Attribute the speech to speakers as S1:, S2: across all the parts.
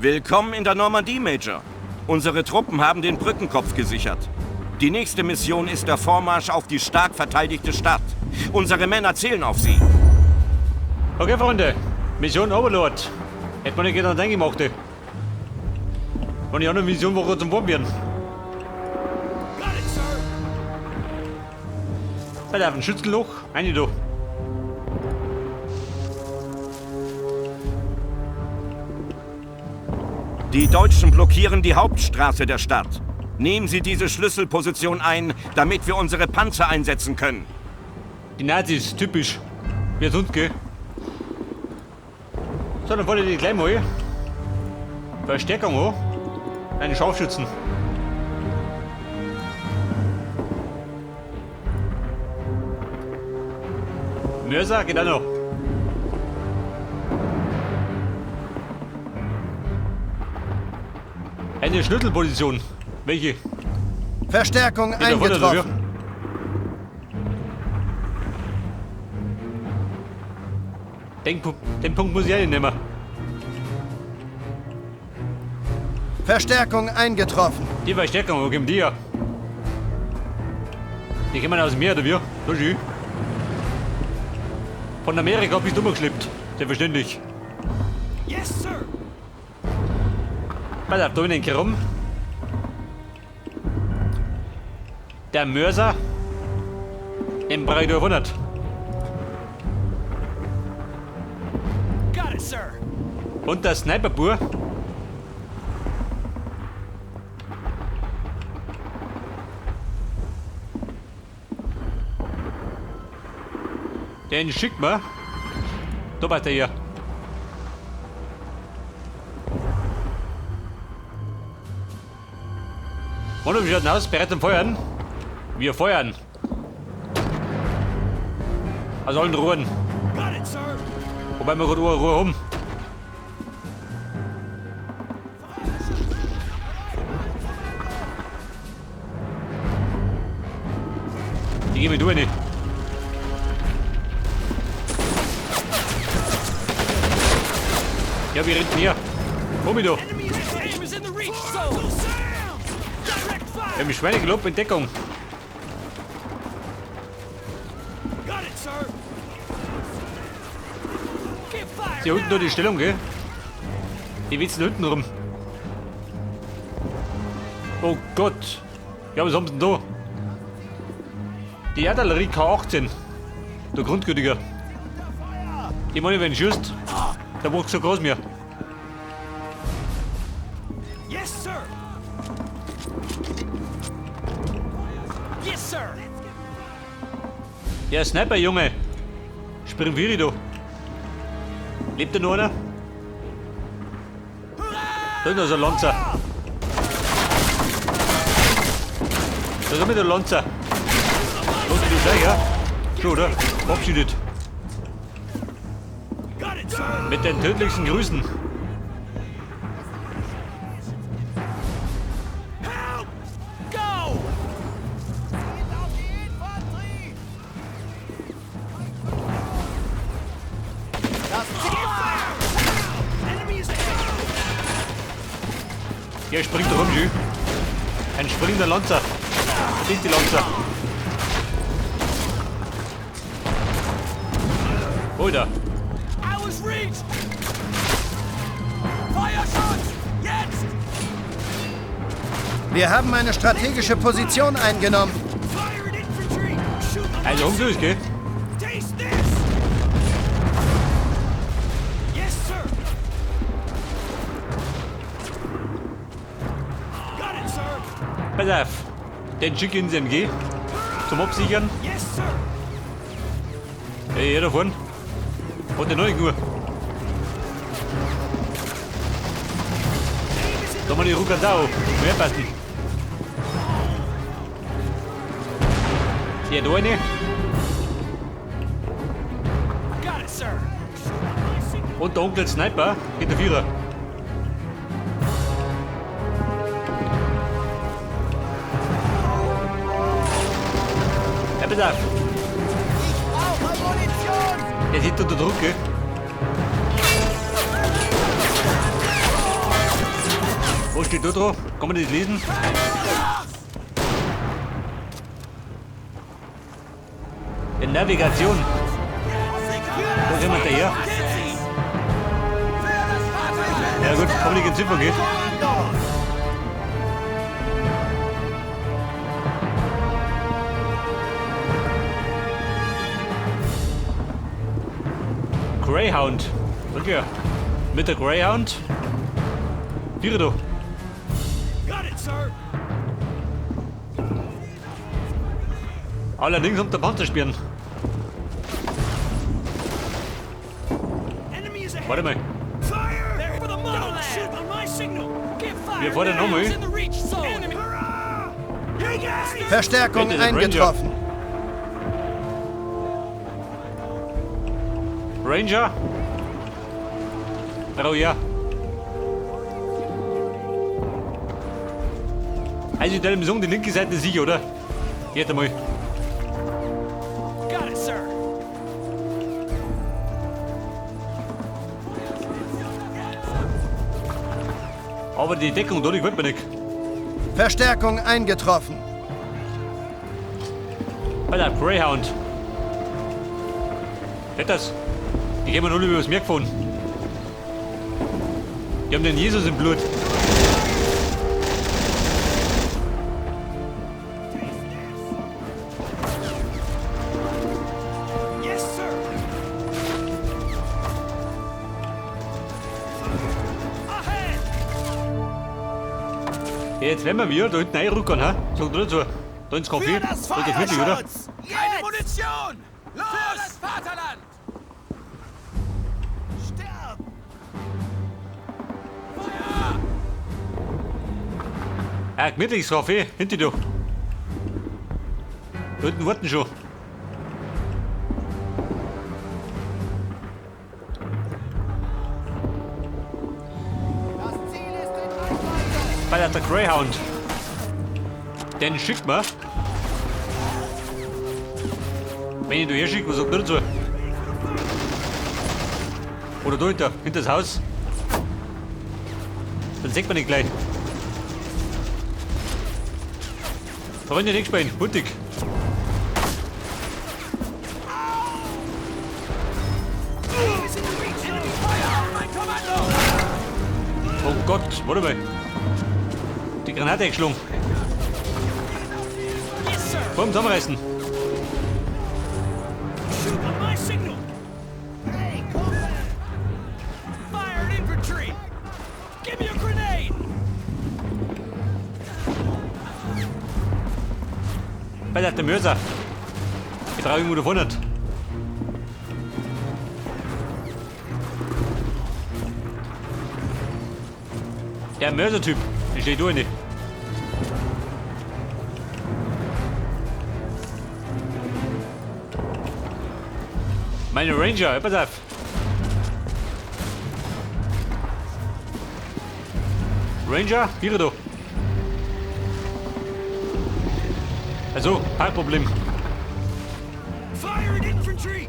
S1: Willkommen in der Normandie, Major. Unsere Truppen haben den Brückenkopf gesichert. Die nächste Mission ist der Vormarsch auf die stark verteidigte Stadt. Unsere Männer zählen auf sie.
S2: Okay, Freunde. Mission Overlord. Hätte man nicht gedacht, gemacht. Und die andere Mission war zum Warm werden. Seid auf ein Schützenloch. Eine da.
S1: Die Deutschen blockieren die Hauptstraße der Stadt. Nehmen Sie diese Schlüsselposition ein, damit wir unsere Panzer einsetzen können.
S2: Die Nazis, typisch. Wie sonst, gell? So, dann wollte ich gleich mal Verstärkung an. Einen Scharfschützen. Mörser geht auch noch. Eine Schlüsselposition. Welche?
S3: Verstärkung eingetroffen.
S2: Den Punkt muss ich einnehmen.
S3: Verstärkung eingetroffen.
S2: Die Verstärkung, wo geben die ja? Die kommen aus dem Meer, oder wie? So schön. Von Amerika bist du umgeschleppt. Selbstverständlich.
S4: Yes, sir.
S2: Pass auf, da hinten rum. Der Mörser im Bereich 100.
S4: Got it, sir.
S2: Und der Sniperbur. Den schickt man. Da war der hier. Und wie schaut denn aus? Bereit zum Feuern? Wir feuern. Also allen Ruhen.
S4: Got it, sir.
S2: Wobei wir gerade Ruhe haben. Die gehen wir durch nicht. Ja, wir rennen hier. Komm ich da.
S4: Enemy's aim is in the reach zone. Direct
S2: Wir
S4: fire.
S2: haben Schweinegelob in Deckung.
S4: Got it, sir. Keep fire.
S2: Hier unten nur die Stellung, gell? Die witzen hinten rum. Oh Gott. Ja, was haben sie denn da? Die Artillerie K18. Der Grundgültiger. Die meine, wenn du schießt, der macht so groß mehr.
S4: Yes, sir. Yes, sir.
S2: Der Sniper, Junge. Spring wie da. Lebt da noch einer? Da ist noch so ein Lanzer. Da ist mit der Lanzer. Los, du gleich, ja? Schon, oder? Verabschiedet.
S4: Got it, sir.
S2: Mit den tödlichsten Grüßen.
S4: Help! Go! Enemy is ahead.
S2: Der springt da rum, Jü. Ein springender Lanzer. Das sind die Lanzer. Oder?
S4: I was reached. Fire shots. Jetzt!
S3: Wir haben eine strategische Position eingenommen.
S4: Fire and infantry. Shoot them.
S2: Also um durch, gell?
S4: Taste this. Yes, sir. Got it, sir.
S2: Pass auf. Den schick ins MG. Zum Absichern.
S4: Yes, sir.
S2: Hey, hier davon. Und den neuen nur. Da mal die Rucker da. Mehr passen. Hier, da eine.
S4: Got it, sir.
S2: Und der Onkel Sniper. Hinter Vierer. Ja, pass auf. Der sitzt unter Druck, gell? Wo steht da drauf? Kann man das lesen? In Navigation. Wo ist jemand daher? Ja gut, kann man nicht entziffern, gell? Greyhound. Okay. Mit der Greyhound. Viere da.
S4: Got it, sir.
S2: Allerdings um der Panzersperren.
S4: Enemy is ahead.
S2: Warte mal.
S4: Fire! There for the motherland. Shoot on my signal. Get fire.
S2: Wir fahren
S4: now.
S2: nochmal.
S4: It's in the reach zone. Enemy. Hey guys!
S3: Verstärkung
S2: Bitte, den
S3: eingetroffen.
S2: Ranger. Oh ja. Also in deinem Song die linke Seite ist sicher, oder? Geht einmal.
S4: Got it, sir.
S2: Aber die Deckung da, die gefällt mir nicht.
S3: Verstärkung eingetroffen.
S2: Alter, Greyhound. Hört das? Die gehen wir nur über das Meer gefahren. Die haben den Jesus im Blut.
S4: Yes, sir. Ahead.
S2: Jetzt werden wir wieder da hinten reinrücken, ha? Sag du dazu. Da ins Café. Da geht's wirklich, oder?
S4: Keine Munition. Los. Für das Vaterland. Sterben.
S2: Ah, gemütliches Café. Hinter dir. Da hinten warten schon. Bei der Greyhound. Den schickt man. Wenn ich ihn her schicke, was sagt er dazu? Oder da hinter das Haus. Dann sieht man nicht gleich. Freunde, nicht spielen. Mutig.
S4: Enemies in the reach. Enemy fire. Mein Kommando.
S2: Oh Gott, warte mal. Die Granate eingeschlagen.
S4: Yes, sir.
S2: Komm, zusammenreißen.
S4: Shoot on my signal. Hey, combat. Fire at infantry. Give me a grenade.
S2: Bei der Mörser. Ich trage irgendwo davon nicht. Der Mörser-Typ. Der steht da nicht. Meine Ranger, pass auf. Ranger, hier da. Also, kein Problem.
S4: Fire at infantry.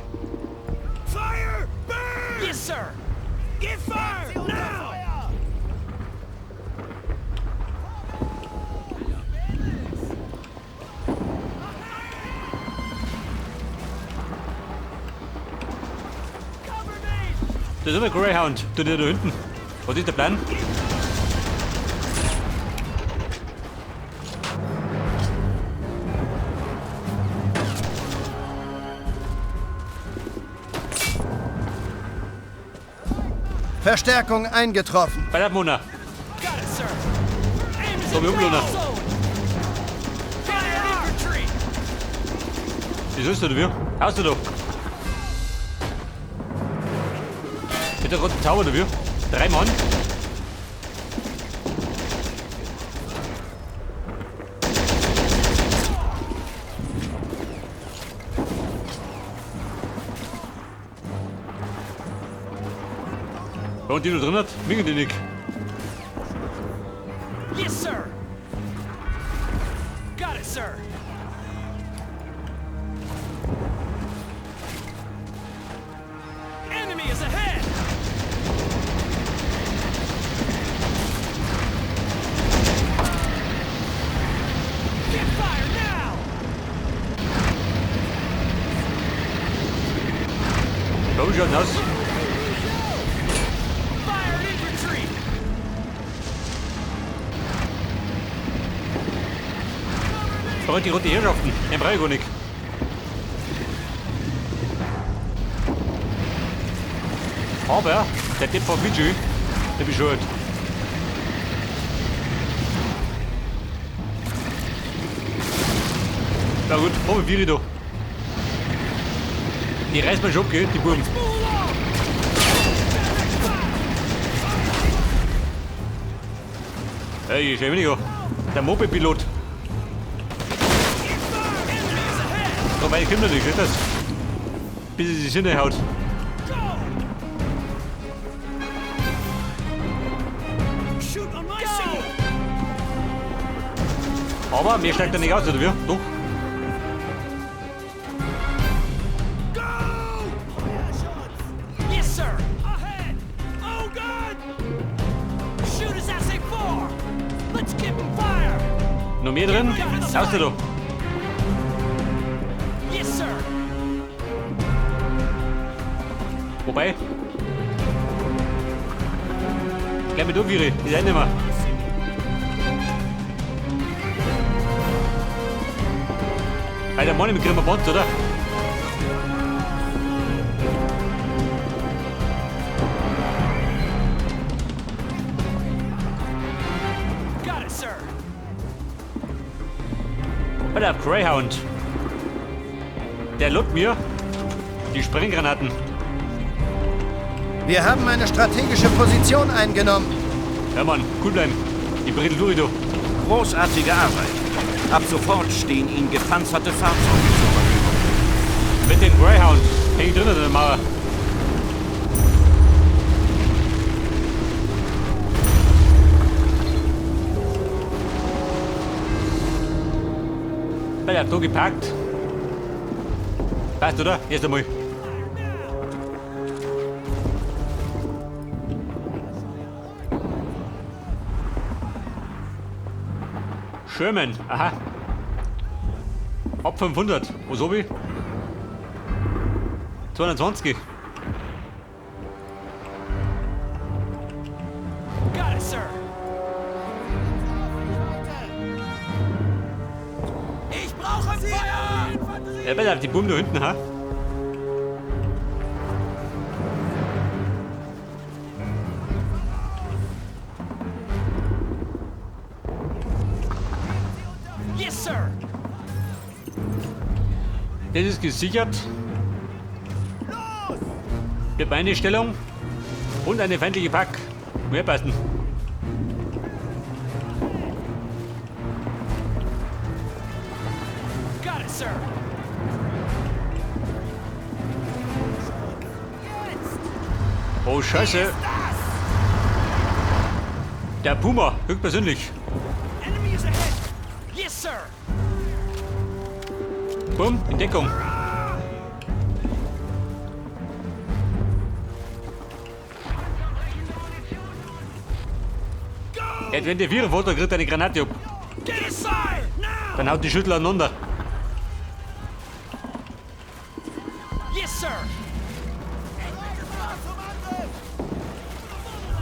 S4: Fire. Burn. Yes, sir. Get fire now. Cover me.
S2: Das ist der Greyhound. Du da hinten. Was ist der Plan?
S3: Verstärkung eingetroffen.
S2: Bei der Mona.
S4: Got it, sir. Aim is
S2: Komm,
S4: in the
S2: Junge,
S4: reach zone. Fire at infantry.
S2: Wie sollst du da? Haust du da? Mit der roten Taube da? 3 Mann. Und die da drin hat, wingen die nicht.
S4: Yes, sir. Got it, sir. Enemy is ahead.
S2: Ja, wie schaut denn aus?
S4: Fire at infantry!
S2: Freut die rote Herrschaften. Den brauche ich gar nicht. Aber der Depp von Fiji, der bescheuert. Na gut, hab ich da. Die reißen mir schon ab, gell, die Buben. Hey, schau mich an. Der Moped-Pilot. So weit kommt er nicht, steht das? Bis er sich hinhaut.
S4: Shoot on my signal!
S2: Aber mir steigt er nicht aus, oder wie? Doch.
S4: Yes, sir! Ahead! Oh, God! Shoot his SA-4! Let's give him fire!
S2: Noch mehr drin? Raus da!
S4: Yes, sir!
S2: Wobei. Gleich mit Viri, die sind nicht mehr. Bei der Mann mit Grimmer Bond, oder?
S4: Got it, sir!
S2: Bei der Greyhound. Der lockt mir die Sprenggranaten.
S3: Wir haben eine strategische Position eingenommen.
S2: Ja Mann, cool bleiben. Die Bredel durch, du.
S1: Großartige Arbeit. Ab sofort stehen Ihnen gepanzerte Fahrzeuge zur Verfügung.
S2: Mit den Greyhound häng ich drinnen in der Mauer. Weil er hat da geparkt. Passt, oder? Erst einmal. Sherman, aha. Ab 500. Was hab ich? 220.
S4: Got it, sir! Ich brauche Feuer!
S2: Ja, bitte, die Buben da hinten, ha?
S4: Yes, sir!
S2: Das ist gesichert. Wir haben eine Stellung und eine feindliche Pack. Mehr passen.
S4: Got it, sir!
S2: Oh Scheiße. Der Puma, höchstpersönlich.
S4: Enemy is ahead! Yes, sir!
S2: Bumm, in Deckung. Wenn der Vierer fährt, dann kriegt er eine Granate ab.
S4: Get inside! Now!
S2: Dann haut die Schüttler aneinander.
S4: Yes, sir!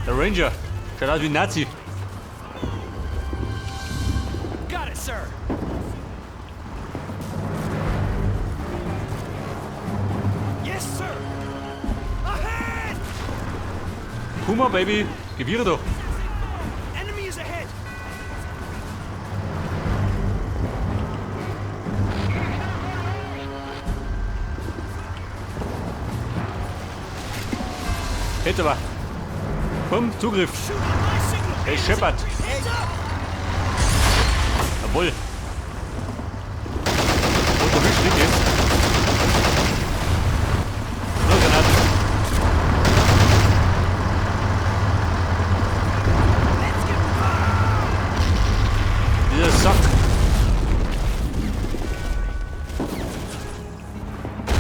S2: Der Ranger schaut aus wie ein Nazi.
S4: Got it, sir! Yes, sir! Ahead!
S2: Puma, Baby, Gewehre doch.
S4: Enemy is ahead!
S2: Jetzt aber. Bumm, Zugriff.
S4: Shoot on my signal!
S2: Er scheppert.
S4: Hands up!
S2: Jawohl. Und der Wisch liegt jetzt. Nur Granaten.
S4: Let's get fire!
S2: Dieser Sack.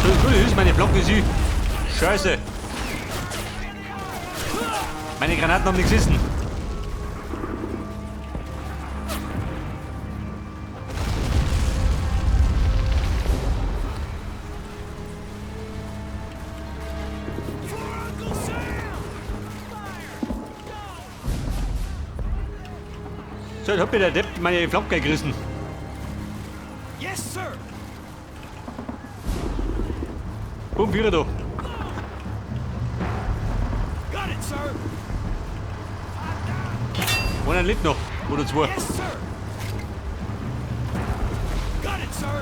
S2: So cool ist meine Flocke sie. Scheiße. Meine Granaten haben nichts gesessen. So, jetzt hat mir der Depp meine Flanke gerissen.
S4: Yes, sir.
S2: Komm, Vierer da.
S4: Got it, sir.
S2: Einer lebt noch. Oder zwei.
S4: Yes, sir. Got it, sir.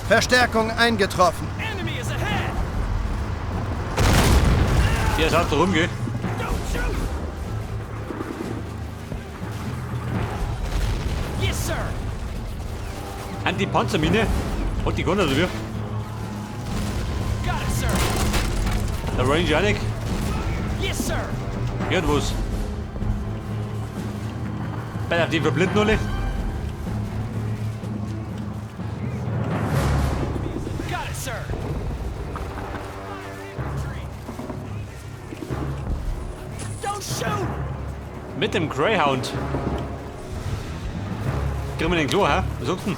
S3: Verstärkung eingetroffen.
S4: Enemy is ahead.
S2: Der ist halt da rum, gell?
S4: Don't shoot. Yes, sir.
S2: Anti-Panzermine. Hat die gewonnen, oder wie?
S4: Got it, sir.
S2: Der Ranger auch nicht.
S4: Yes, sir.
S2: Hört was. Bei auf den verblinden alle.
S4: Got it, sir. Don't shoot.
S2: Mit dem Greyhound. Kriegen wir den Klo, hä? Was sagst du denn?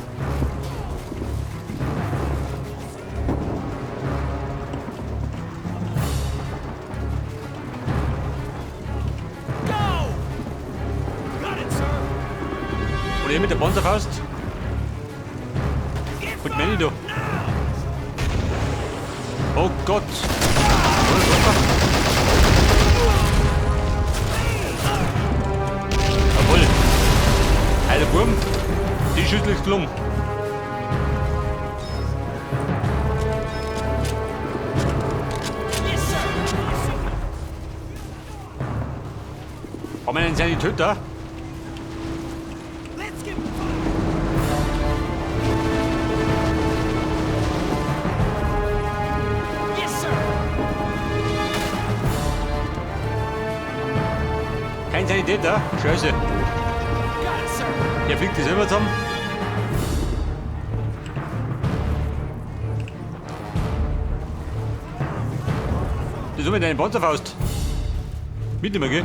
S4: Go. Got it, sir.
S2: Oder hier mit der Panzerfaust? Gut, Manny, du. Oh Gott. Jawohl. Alter Burm, die Schüssel ist gelungen.
S4: Yes, sir.
S2: Haben wir einen Sanitäter?
S4: Let's get Yes, sir.
S2: Kein Sanitäter? Scheiße.
S4: Got it, sir.
S2: Der fliegt die selber zusammen. Das ist mit deiner Panzerfaust. Mitnehmen, gell?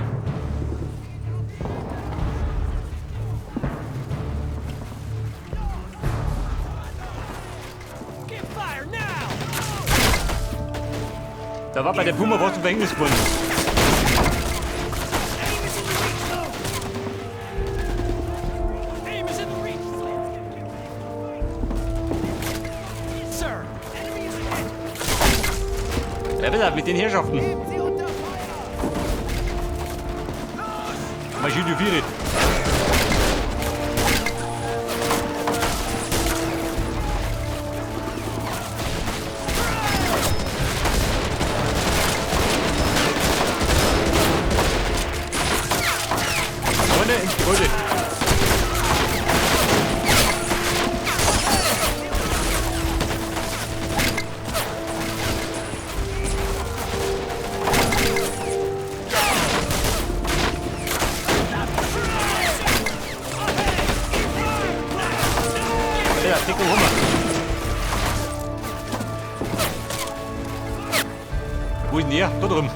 S4: Get fire now.
S2: Da war bei der Puma was zum Verhängnis geworden.
S4: Aim is in the reach. Yes, sir. Enemy is ahead.
S2: Ja, bitte, mit den Herrschaften.
S4: Sie unter Feuer.
S2: Maschine 4. Freunde, ins Gebäude. Ja, Deckung Hummer. Wo ist denn der? Da drüben.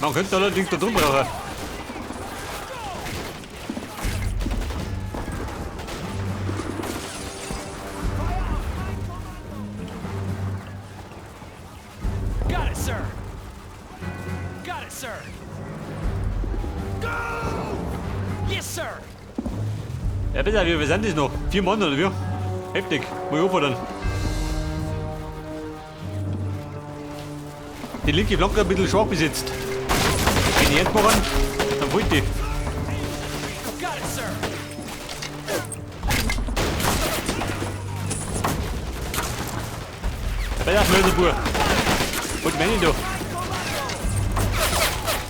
S2: Man könnte allerdings da drum brauchen.
S4: Got it, sir. Got it, sir. Go! Yes, sir.
S2: Ja bitte, wie sind das noch? 4 Mann oder wie? Heftig. Muss ich aufhören. Die linke Flanke ein bisschen schwach besetzt. Wenn die Hand machen, dann fällt die.
S4: Got it, sir.
S2: Bei der Mörderbur. Und meine da.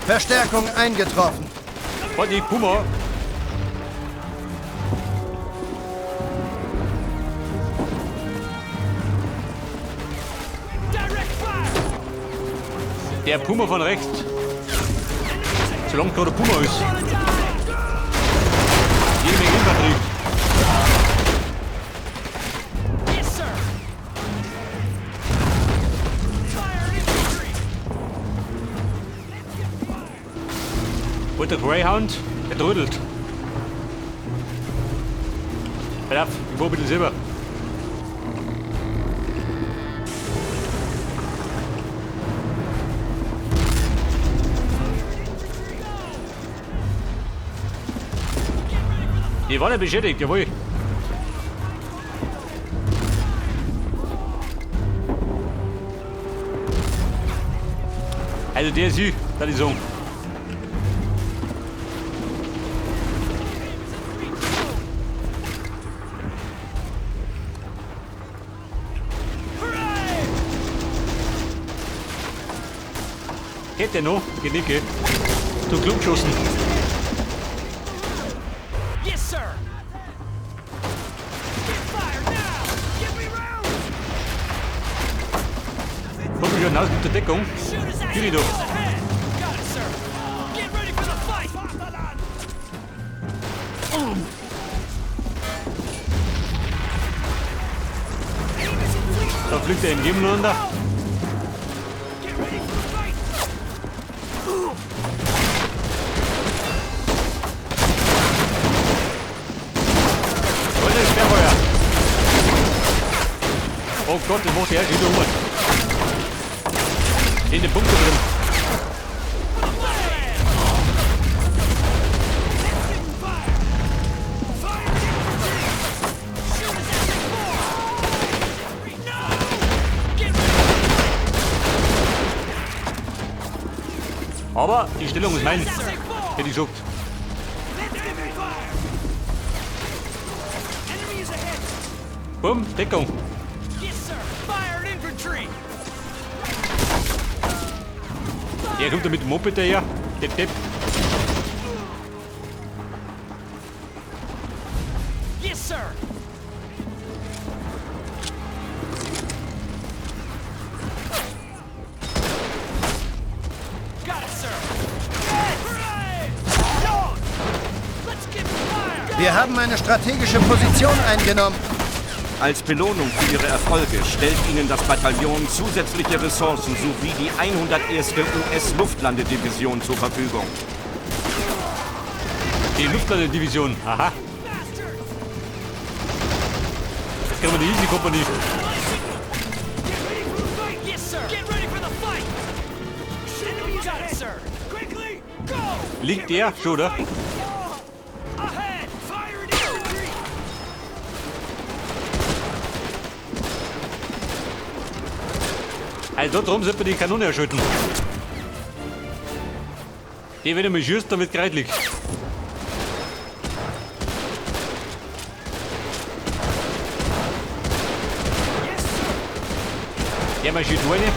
S3: Verstärkung eingetroffen.
S2: Warte, die Puma.
S4: Direct fire.
S2: Der Puma von rechts. Solange gerade der Puma ist.
S4: Gonna die.
S2: Jede Menge Infanterie.
S4: Yes, sir. Fire infantry.
S2: Und der Greyhound, der trödelt. Halt ab, ich fahr ein bisschen selber. Die waren ja beschädigt, jawohl. Also der ist sie, das ist so. Geht der noch? Geht nicht, gell? Du klug geschossen.
S4: Yes, sir. Get fired now. Give me rounds.
S2: Komm schon raus mit der Deckung.
S4: Shoot us at
S2: Gib doch.
S4: ahead. Got it, sir. Get ready for the fight.
S2: Da fliegt er im Nebeneinander.
S4: Get ready for the fight.
S2: Und das Sperrfeuer. Oh Gott, das macht die erste Nummer. In den Punkten drin. Aber die Stellung ist mein. Hätte ich gesagt. Bumm, Deckung.
S4: Yes, sir. Fired infantry.
S2: Der kommt da mit dem Moped daher. Depp, depp.
S4: Yes, sir. Got it, sir. Hooray! Let's get fire.
S3: Wir haben eine strategische Position eingenommen.
S1: Als Belohnung für ihre Erfolge stellt ihnen das Bataillon zusätzliche Ressourcen sowie die 101. US-Luftlandedivision zur Verfügung.
S2: Die Luftlandedivision. Aha. Jetzt kriegen wir die Easy-Kompanie.
S4: Yes, sir. Get ready for the fight. Got it, sir. Quickly, go.
S2: Liegt der schon, oder?
S4: Ahead. Fired infantry.
S2: Also drum sollte man die Kanone erschütten. Die, wenn er mich schießt, damit gereit liegt.
S4: Yes, sir.
S2: Der mal schießt eine.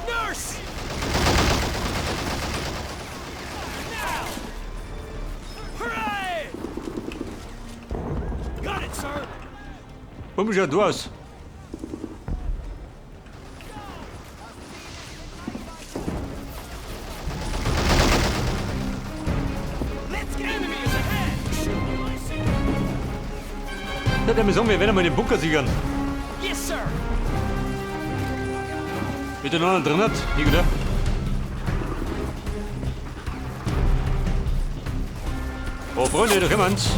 S4: Nurse. Now. Hooray! Got it, sir.
S2: Komm schon, du aus.
S4: Let's get enemy is ahead. Shoot my signal.
S2: Da kann man sagen, wir werden mal den Bunker sichern.
S4: Yes, sir.
S2: Mit den anderen drin hat. Hier wieder. Oh, Freunde, da kommen wir's.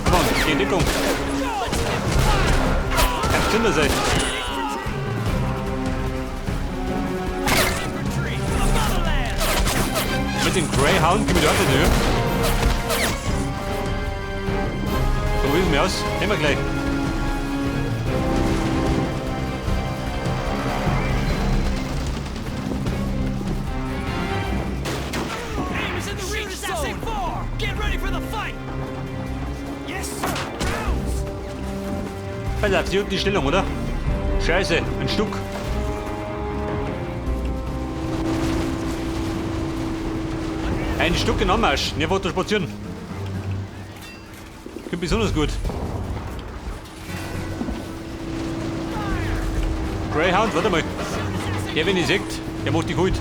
S2: Komm on, geh in Deckung. Kannst Kinder sein.
S4: Infantry for the motherland.
S2: Mit dem Greyhound gehen wir da in die Höhe. So, wie sieht's mir aus? Nehmen wir gleich.
S4: Aim is in the reach zone. Get ready for the fight. Yes, sir. Rounds.
S2: Pass auf, sie unten die Stellung, oder? Scheiße, ein Stück. Ein Stück in Anmarsch, nicht weiter spazieren. Klingt besonders gut. Greyhound, warte mal. Der, wenn ihr seht, der macht die gut.